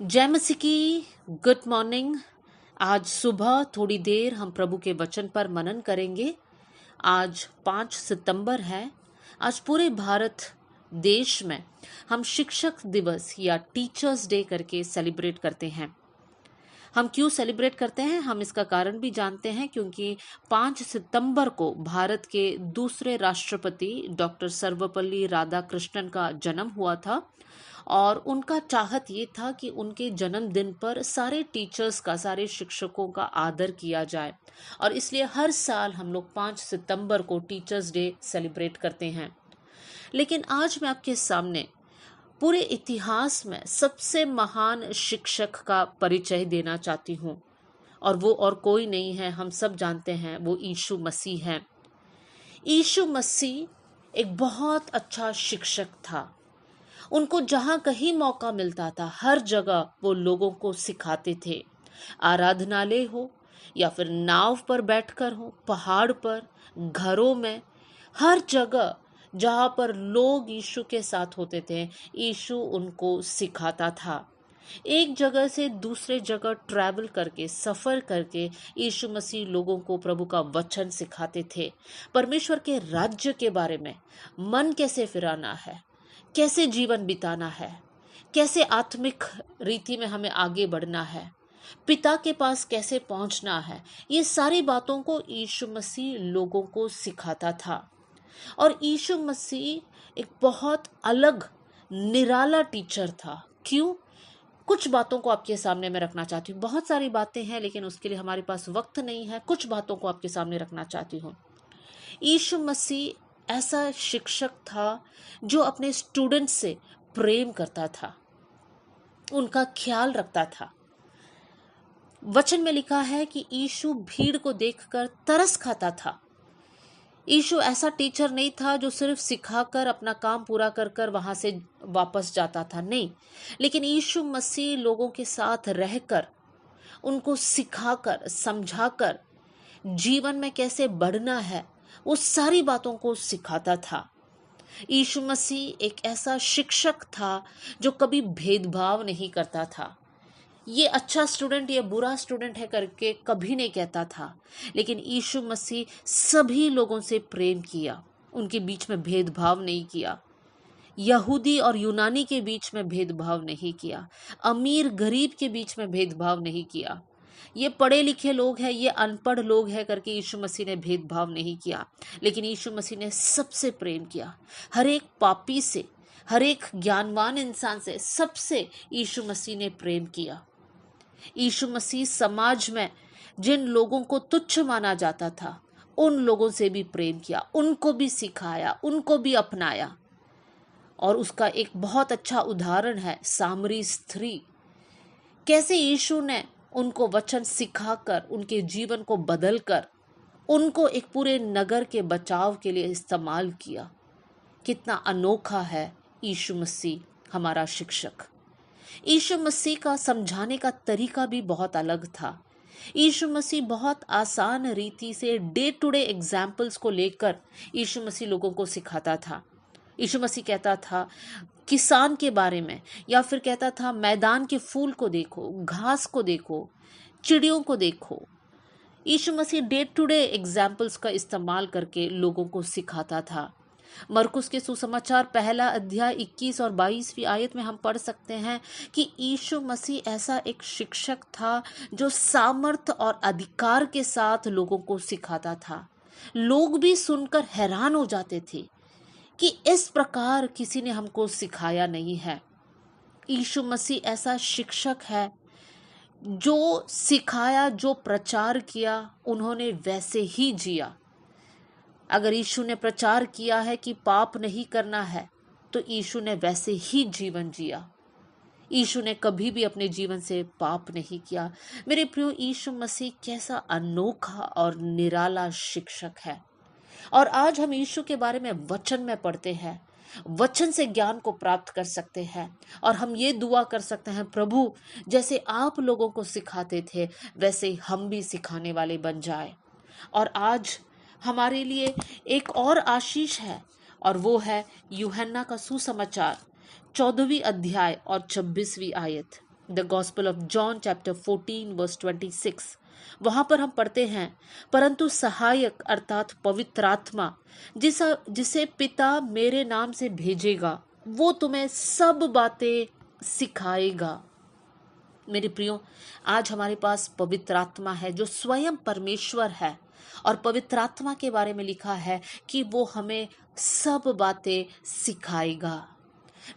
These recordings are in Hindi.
जय मसीह की। Good morning. आज सुबह थोड़ी देर हम प्रभु के वचन पर मनन करेंगे। आज 5 सितंबर है। आज पूरे भारत देश में हम शिक्षक दिवस या टीचर्स डे करके सेलिब्रेट करते हैं। हम क्यों सेलिब्रेट करते हैं, हम इसका कारण भी जानते हैं, क्योंकि 5 सितंबर को भारत के दूसरे राष्ट्रपति डॉक्टर सर्वपल्ली राधाकृष्णन का जन्म हुआ था और उनका चाहत ये था कि उनके जन्मदिन पर सारे टीचर्स का, सारे शिक्षकों का आदर किया जाए और इसलिए हर साल हम लोग 5 सितंबर को टीचर्स डे सेलिब्रेट करते हैं। लेकिन आज मैं आपके सामने पूरे इतिहास में सबसे महान शिक्षक का परिचय देना चाहती हूँ और वो और कोई नहीं है, हम सब जानते हैं, वो यीशु मसीह है। यीशु मसीह एक बहुत अच्छा शिक्षक था। उनको जहाँ कहीं मौका मिलता था हर जगह वो लोगों को सिखाते थे। आराधनालय हो या फिर नाव पर बैठकर हो, पहाड़ पर, घरों में, हर जगह जहाँ पर लोग यीशु के साथ होते थे, यीशु उनको सिखाता था। एक जगह से दूसरे जगह ट्रैवल करके, सफर करके यीशु मसीह लोगों को प्रभु का वचन सिखाते थे। परमेश्वर के राज्य के बारे में, मन कैसे फिराना है, कैसे जीवन बिताना है, कैसे आत्मिक रीति में हमें आगे बढ़ना है, पिता के पास कैसे पहुंचना है, ये सारी बातों को यीशु मसीह लोगों को सिखाता था। और यीशु मसीह एक बहुत अलग निराला टीचर था। क्यों? कुछ बातों को आपके सामने मैं रखना चाहती हूँ। बहुत सारी बातें हैं लेकिन उसके लिए हमारे पास वक्त नहीं है। कुछ बातों को आपके सामने रखना चाहती हूँ। यीशु मसीह ऐसा शिक्षक था जो अपने स्टूडेंट से प्रेम करता था, उनका ख्याल रखता था। वचन में लिखा है कि यीशु भीड़ को देखकर तरस खाता था। यीशु ऐसा टीचर नहीं था जो सिर्फ सिखाकर अपना काम पूरा कर कर वहां से वापस जाता था, नहीं। लेकिन यीशु मसीह लोगों के साथ रहकर, उनको सिखाकर, समझाकर जीवन में कैसे बढ़ना है, वो सारी बातों को सिखाता था। यीशु मसीह एक ऐसा शिक्षक था जो कभी भेदभाव नहीं करता था। ये अच्छा स्टूडेंट, ये बुरा स्टूडेंट है करके कभी नहीं कहता था। लेकिन यीशु मसीह सभी लोगों से प्रेम किया, उनके बीच में भेदभाव नहीं किया। यहूदी और यूनानी के बीच में भेदभाव नहीं किया, अमीर गरीब के बीच में भेदभाव नहीं किया। ये पढ़े लिखे लोग हैं, ये अनपढ़ लोग हैं करके यीशु मसीह ने भेदभाव नहीं किया। लेकिन यीशु मसीह ने सबसे प्रेम किया, हर एक पापी से, हर एक ज्ञानवान इंसान से, सबसे यीशु मसीह ने प्रेम किया। यीशु मसीह समाज में जिन लोगों को तुच्छ माना जाता था उन लोगों से भी प्रेम किया, उनको भी सिखाया, उनको भी अपनाया। और उसका एक बहुत अच्छा उदाहरण है सामरी स्त्री। कैसे यीशु ने उनको वचन सिखाकर, उनके जीवन को बदलकर, उनको एक पूरे नगर के बचाव के लिए इस्तेमाल किया। कितना अनोखा है यीशु मसीह हमारा शिक्षक। यीशु मसीह का समझाने का तरीका भी बहुत अलग था। यीशु मसीह बहुत आसान रीति से डे टू डे एग्जाम्पल्स को लेकर यीशु मसीह लोगों को सिखाता था। यीशु मसीह कहता था किसान के बारे में, या फिर कहता था मैदान के फूल को देखो, घास को देखो, चिड़ियों को देखो। यीशु मसीह डे टू डे एग्जाम्पल्स का इस्तेमाल करके लोगों को सिखाता था। मरकुस के सुसमाचार पहला अध्याय 21 और 22वीं आयत में हम पढ़ सकते हैं कि यीशु मसीह ऐसा एक शिक्षक था जो सामर्थ और अधिकार के साथ लोगों को सिखाता था। लोग भी सुनकर हैरान हो जाते थे कि इस प्रकार किसी ने हमको सिखाया नहीं है। यीशु मसीह ऐसा शिक्षक है जो सिखाया, जो प्रचार किया, उन्होंने वैसे ही जिया। अगर यीशु ने प्रचार किया है कि पाप नहीं करना है, तो यीशु ने वैसे ही जीवन जिया। यीशु ने कभी भी अपने जीवन से पाप नहीं किया। मेरे प्रियो, यीशु मसीह कैसा अनोखा और निराला शिक्षक है। और आज हम यीशु के बारे में वचन में पढ़ते हैं, वचन से ज्ञान को प्राप्त कर सकते हैं और हम ये दुआ कर सकते हैं, प्रभु जैसे आप लोगों को सिखाते थे वैसे हम भी सिखाने वाले बन जाए। और आज हमारे लिए एक और आशीष है और वो है यूहन्ना का सुसमाचार 14वीं अध्याय और 26वीं आयत। The gospel of John chapter 14 verse 26। वहां पर हम पढ़ते हैं, परंतु सहायक अर्थात पवित्र आत्मा जिसे पिता मेरे नाम से भेजेगा, वो तुम्हें सब बातें सिखाएगा। मेरे प्रियो, आज हमारे पास पवित्र आत्मा है जो स्वयं परमेश्वर है, और पवित्र आत्मा के बारे में लिखा है कि वो हमें सब बातें सिखाएगा।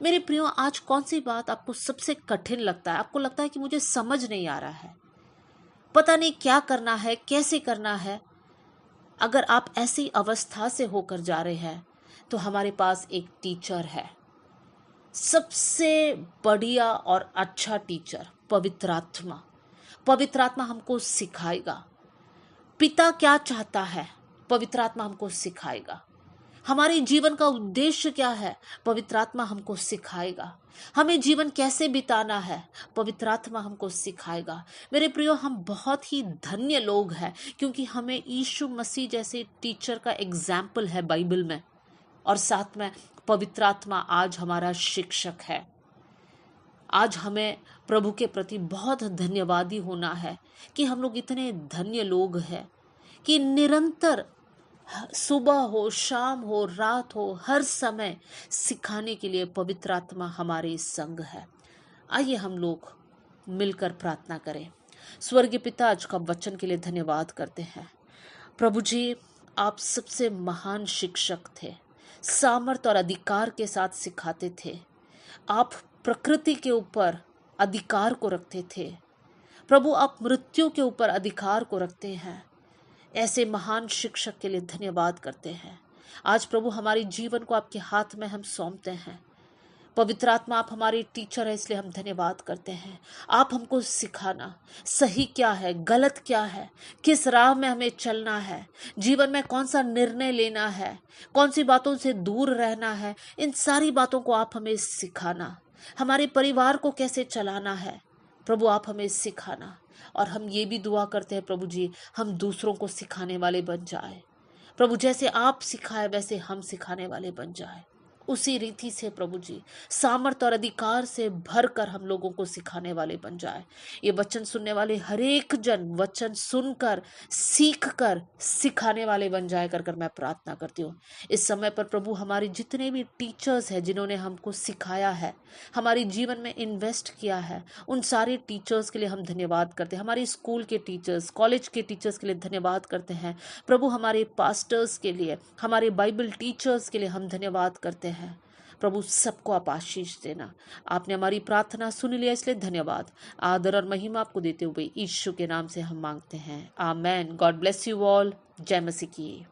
मेरे प्रियो, आज कौन सी बात आपको सबसे कठिन लगता है? आपको लगता है कि मुझे समझ नहीं आ रहा है, पता नहीं क्या करना है, कैसे करना है। अगर आप ऐसी अवस्था से होकर जा रहे हैं तो हमारे पास एक टीचर है, सबसे बढ़िया और अच्छा टीचर, पवित्र आत्मा। पवित्र आत्मा हमको सिखाएगा पिता क्या चाहता है, पवित्र आत्मा हमको सिखाएगा। हमारे जीवन का उद्देश्य क्या है, पवित्र आत्मा हमको सिखाएगा। हमें जीवन कैसे बिताना है, पवित्र आत्मा हमको सिखाएगा। मेरे प्रियो, हम बहुत ही धन्य लोग हैं क्योंकि हमें यीशु मसीह जैसे टीचर का एग्जाम्पल है बाइबल में, और साथ में पवित्र आत्मा आज हमारा शिक्षक है। आज हमें प्रभु के प्रति बहुत धन्यवादी होना है कि हम लोग इतने धन्य लोग हैं कि निरंतर सुबह हो, शाम हो, रात हो, हर समय सिखाने के लिए पवित्र आत्मा हमारे संग है। आइए हम लोग मिलकर प्रार्थना करें। स्वर्गीय पिता, आज का वचन के लिए धन्यवाद करते हैं। प्रभु जी, आप सबसे महान शिक्षक थे, सामर्थ्य और अधिकार के साथ सिखाते थे। आप प्रकृति के ऊपर अधिकार को रखते थे। प्रभु, आप मृत्यु के ऊपर अधिकार को रखते हैं। ऐसे महान शिक्षक के लिए धन्यवाद करते हैं। आज प्रभु, हमारे जीवन को आपके हाथ में हम सौंपते हैं। पवित्र आत्मा, आप हमारे टीचर है, इसलिए हम धन्यवाद करते हैं। आप हमको सिखाना, सही क्या है, गलत क्या है, किस राह में हमें चलना है, जीवन में कौन सा निर्णय लेना है, कौन सी बातों से दूर रहना है, इन सारी बातों को आप हमें सिखाना। हमारे परिवार को कैसे चलाना है, प्रभु आप हमें सिखाना। और हम ये भी दुआ करते हैं प्रभु जी, हम दूसरों को सिखाने वाले बन जाए। प्रभु, जैसे आप सिखाए वैसे हम सिखाने वाले बन जाए। उसी रीति से प्रभु जी, सामर्थ्य और अधिकार से भरकर हम लोगों को सिखाने वाले बन जाए। ये वचन सुनने वाले हर एक जन वचन सुनकर, सीखकर सिखाने वाले बन जाए कर मैं प्रार्थना करती हूँ। इस समय पर प्रभु, हमारे जितने भी टीचर्स हैं जिन्होंने हमको सिखाया है, हमारे जीवन में इन्वेस्ट किया है, उन सारे टीचर्स के लिए हम धन्यवाद करते हैं। हमारे स्कूल के टीचर्स, कॉलेज के टीचर्स के लिए धन्यवाद करते हैं। प्रभु, हमारे पास्टर्स के लिए, हमारे बाइबल टीचर्स के लिए हम धन्यवाद करते हैं। प्रभु, सबको आप आशीष देना। आपने हमारी प्रार्थना सुन लिया, इसलिए धन्यवाद। आदर और महिमा आपको देते हुए यीशु के नाम से हम मांगते हैं, amen. God bless you all. जय मसीह की।